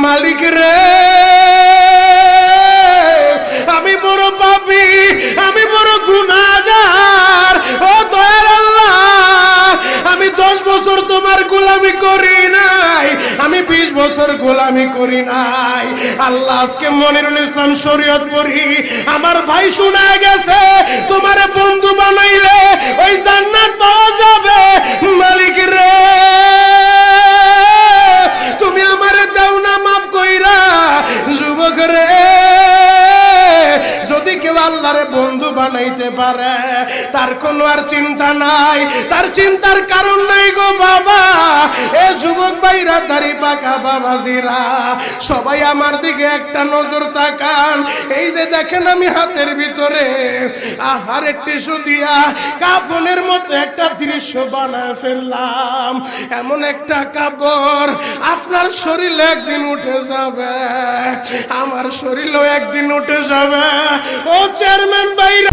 মালিক রে আমি বড় পাপী, আমি বড় গুনাহগার। ও দয়ার আল্লাহ, আমি 10 বছর তোমার গোলামি করি নাই, আমি 20 বছর গোলামি করি নাই। আল্লাহ আজকে মনিরুল ইসলাম শরীয়তপুরি আমার ভাই শোনা গেছে তোমারে বন্ধু বানাইলে ওই জান্নাত পাওয়া যাবে। মালিক রে তুমি আমারে দাও না মাফ কইরা। যুবক রে যদি কেউ আল্লাহরে বন্ধু বানাইতে পারে তার কোনো আর চিন্তা নাই, তার চিন্তার কারণ নাই গো বাবা। এ যুবক ভাইরা, দাড়ি পাকা বাবাজিরা, সবাই আমার দিকে একটা নজর তাকান। এই যে দেখেন আমি হাতের ভিতরে আহারে টিস্যু দিয়া কাফনের মতো একটা দৃশ্য বানায় ফেললাম। এমন একটা কাপড় আপনার শরীরে একদিন উঠে যাবে, আমার শরীরেও একদিন উঠে যাবে। ও চেয়ারম্যান ভাইরা।